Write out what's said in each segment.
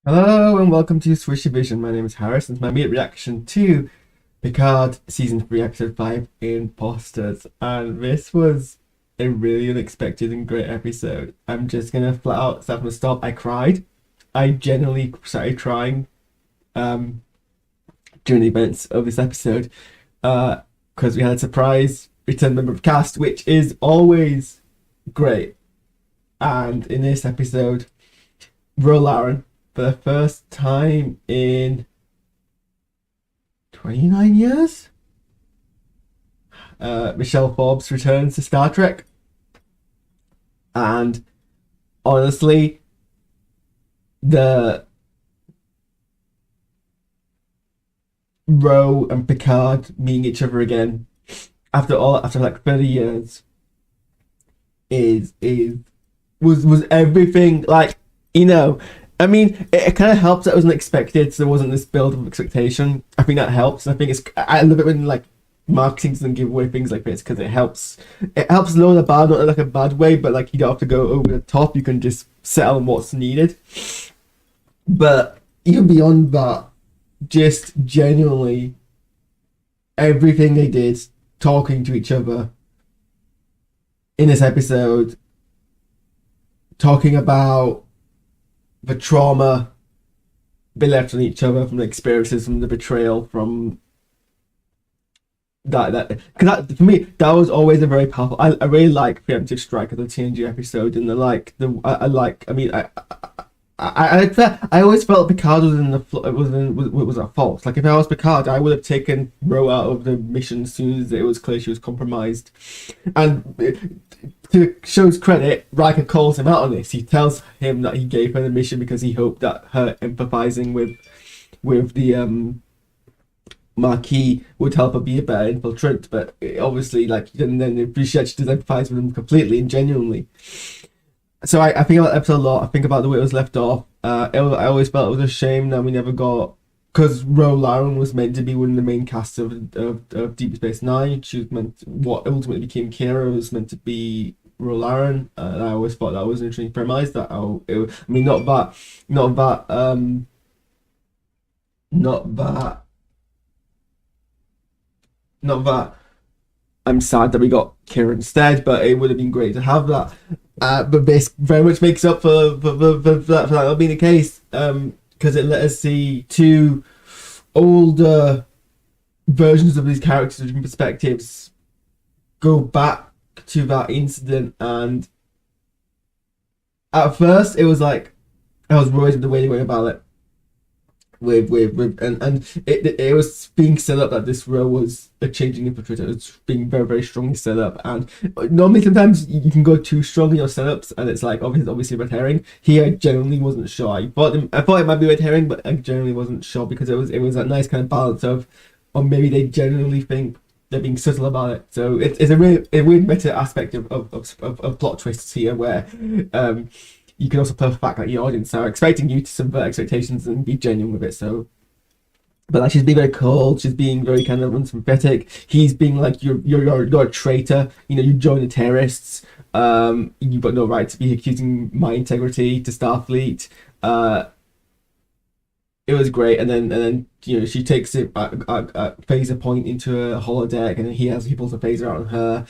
Hello and welcome to SquishiVision. My name is Harris and it's my immediate reaction to Picard Season 3 Episode 5 Imposters. And this was a really unexpected and great episode. I'm just gonna flat out start from the start. I cried. I genuinely started crying during the events of this episode because we had a surprise return member of cast, which is always great. And in this episode, Ro for the first time in 29 years, Michelle Forbes returns to Star Trek. And honestly, the Ro and Picard meeting each other again after like 30 years was everything. Like, I mean, it kind of helps that it was unexpected, so there wasn't this build of expectation. I think that helps. I think I love it when like marketing doesn't give away things like this because it helps. It helps lower the bar, not in like a bad way, but like you don't have to go over the top. You can just settle on what's needed. But even beyond that, just genuinely everything they did, talking to each other in this episode, talking about the trauma they left on each other from the experiences, from the betrayal, from that because that for me that was always a very powerful. I really like Preemptive Strike as a TNG episode, and I always felt Picard was in the was at fault. Like if I was Picard, I would have taken Ro out of the mission as soon as it was clear she was compromised. And to show's credit, Riker calls him out on this. He tells him that he gave her the mission because he hoped that her empathizing with the Marquis would help her be a better infiltrant. But obviously, like, and then appreciate she does empathize with him completely and genuinely. So I think about the episode a lot. I think about the way it was left off. I always felt it was a shame that we never got, because Ro Laren was meant to be one of the main cast of Deep Space Nine. She was meant what ultimately became Kira was meant to be Ro Laren. And I always thought that was an interesting premise. That I mean, not that I'm sad that we got Kira instead, but it would have been great to have that. But this very much makes up for that not being the case, because it let us see two older versions of these characters from different perspectives go back to that incident. And at first, it was like I was worried with the way they went about it. And it was being set up that this Ro was a changing infiltrator. It was being very, very strongly set up, and normally sometimes you can go too strong in your setups and it's like obviously red herring. Here I genuinely wasn't sure. I thought it might be red herring, but I genuinely wasn't sure because it was that nice kind of balance of, or maybe they genuinely think they're being subtle about it. So it's a weird meta aspect of plot twists here where you can also play the fact that your audience are expecting you to subvert expectations and be genuine with it. So, but like she's being very cold, she's being very kind of unsympathetic. He's being like you're a traitor. You join the terrorists. You've got no right to be accusing my integrity to Starfleet. It was great, and then she takes it a phaser point into a holodeck, and then he pulls a phaser out on her,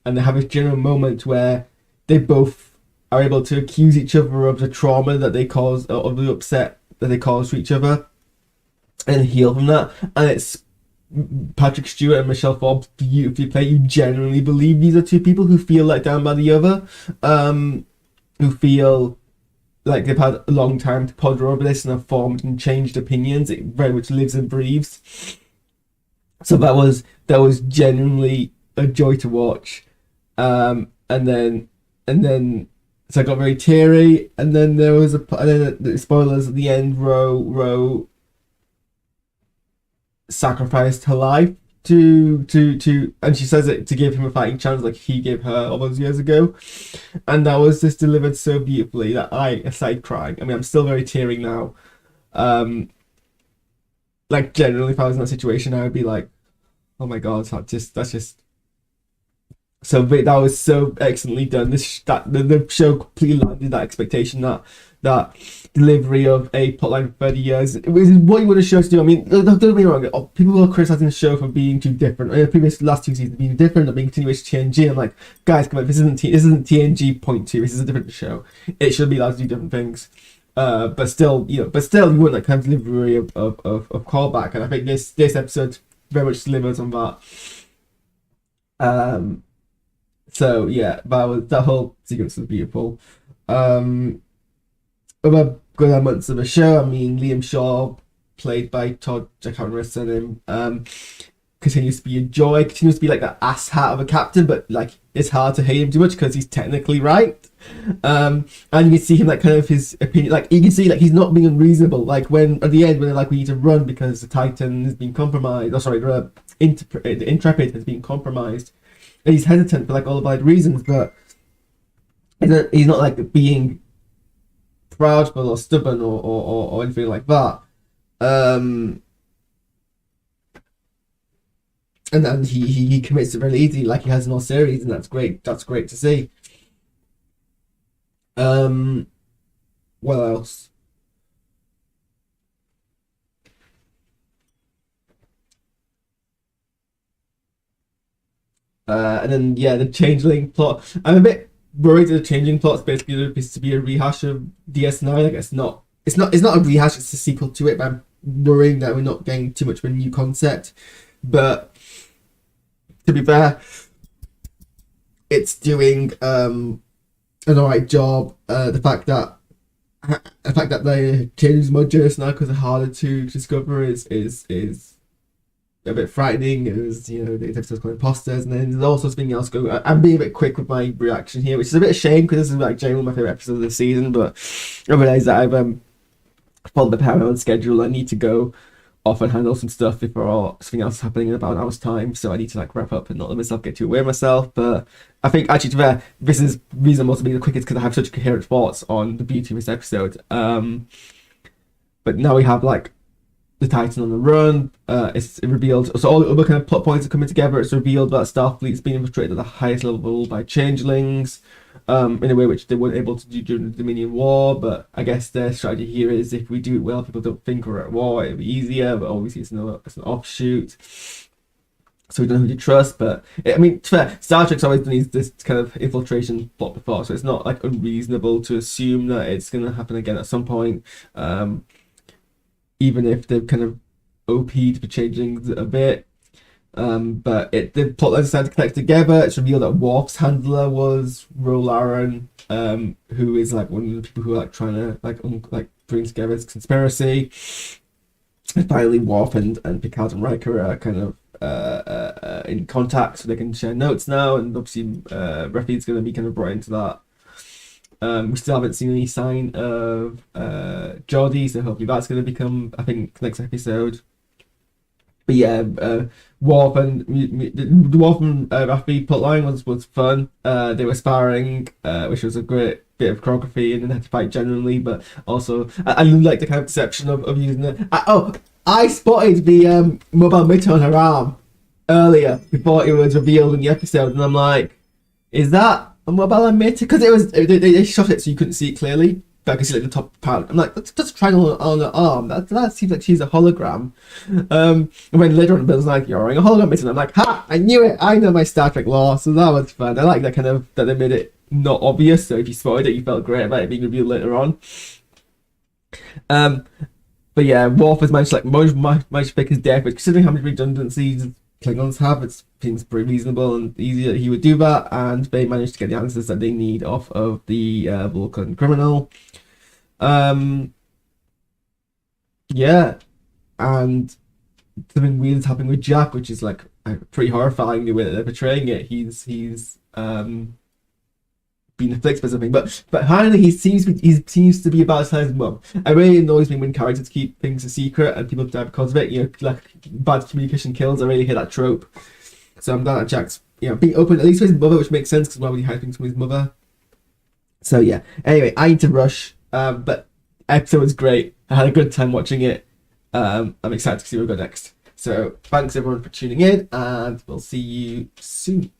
and they have this general moment where they both are able to accuse each other of the trauma that they cause, or the upset that they cause to each other, and heal from that. And it's Patrick Stewart and Michelle Forbes beautifully play. You genuinely believe these are two people who feel let down by the other, who feel like they've had a long time to ponder over this and have formed and changed opinions. It very much lives and breathes. So that was genuinely a joy to watch. And then so I got very teary, and then there was spoilers at the end. Ro sacrificed her life to, and she says it to give him a fighting chance, like he gave her all those years ago, and that was just delivered so beautifully that I started crying. I mean, I'm still very tearing now. Like generally, if I was in that situation, I would be like, oh my god, that's just So that was so excellently done. The show completely landed that expectation, that delivery of a plotline for 30 years. It was what you want a show to do. I mean, don't get me wrong. People are criticizing the show for being too different. The previous last 2 seasons being different, being continuous TNG. I'm like, guys, come on, this isn't TNG point two. This is a different show. It should be allowed to do different things. But still, you want that kind of delivery of callback, and I think this episode very much delivers on that. So yeah, that whole sequence was beautiful. Other good elements of the show, I mean, Liam Shaw, played by Todd, I can't remember his surname, continues to be a joy, continues to be like that ass hat of a captain, but like it's hard to hate him too much because he's technically right. And you can see him, like, kind of his opinion, like you can see like he's not being unreasonable, like when at the end when they're like, we need to run because the Titan has been compromised, the Intrepid has been compromised, and he's hesitant for like all the valid reasons, but he's not like being proudful or stubborn or anything like that. And then he commits it really easily, like he has in all series, and that's great. That's great to see. What else? And then yeah, the changeling plot. I'm a bit worried that the changing plot's basically supposed to be a rehash of DS9. Like it's not a rehash, it's a sequel to it, but I'm worrying that we're not getting too much of a new concept. But to be fair, it's doing an alright job. The fact that the changes modules now because they're harder to discover is a bit frightening. It was, the episode's called Imposters, and then there's also something else going. I'm being a bit quick with my reaction here, which is a bit of a shame because this is like generally my favorite episode of the season. But I realise that I've followed the Paramount schedule. I need to go off and handle some stuff before something else is happening in about an hour's time. So I need to like wrap up and not let myself get too away with myself. But I think actually, to be fair, this is the reason I'm also being the quickest because I have such coherent thoughts on the beauty of this episode. But now we have like the Titan on the run. It's revealed, so all the other kind of plot points are coming together. It's revealed that Starfleet's being infiltrated at the highest level by changelings, in a way which they weren't able to do during the Dominion War. But I guess their strategy here is if we do it well, people don't think we're at war, it'll be easier. But obviously it's an offshoot, so we don't know who to trust. But I mean, to be fair, Star Trek's always done this kind of infiltration plot before, so it's not like unreasonable to assume that it's going to happen again at some point. Even if they've kind of OP'd for changing a bit. But the plotlines decided to connect together. It's revealed that Worf's handler was Rolaran, who is like one of the people who are like trying to like bring together this conspiracy. And finally, Worf and Picard and Riker are kind of in contact, so they can share notes now. And obviously, Refi's going to be kind of brought into that. We still haven't seen any sign of Geordi, so hopefully that's going to become, I think, next episode. But yeah, Worf and Raffi plotline was fun. They were sparring, which was a great bit of choreography, and then had to fight generally. But also, I like the kind of deception of using it. I spotted the mobile mitt on her arm earlier before it was revealed in the episode, and I'm like, is that a mobile emitter? Because it was they shot it so you couldn't see it clearly, but I could see like the top part. I'm like, that's just a triangle on her arm. That seems like she's a hologram. And when later on Bill's like, you're wearing a hologram mitt, and I'm like, ha! I knew it. I know my Star Trek lore, so that was fun. I like that kind of that they made it not obvious. So if you spotted it, you felt great about it being revealed later on. But yeah, Worf has managed to managed to fake his death, but considering how many redundancies Klingons have, it seems pretty reasonable and easy that he would do that, and they managed to get the answers that they need off of the Vulcan criminal. Yeah, and something weird is happening with Jack, which is like pretty horrifying the way that they're portraying it. He's been afflicted by something, but finally he seems to be about to tell his mum. It really annoys me when characters keep things a secret and people die because of it. Like bad communication kills. I really hate that trope. So I'm glad that Jack's being open at least with his mother, which makes sense because why would he hide things from his mother? So yeah. Anyway, I need to rush. But episode was great. I had a good time watching it. I'm excited to see where we go next. So thanks everyone for tuning in, and we'll see you soon.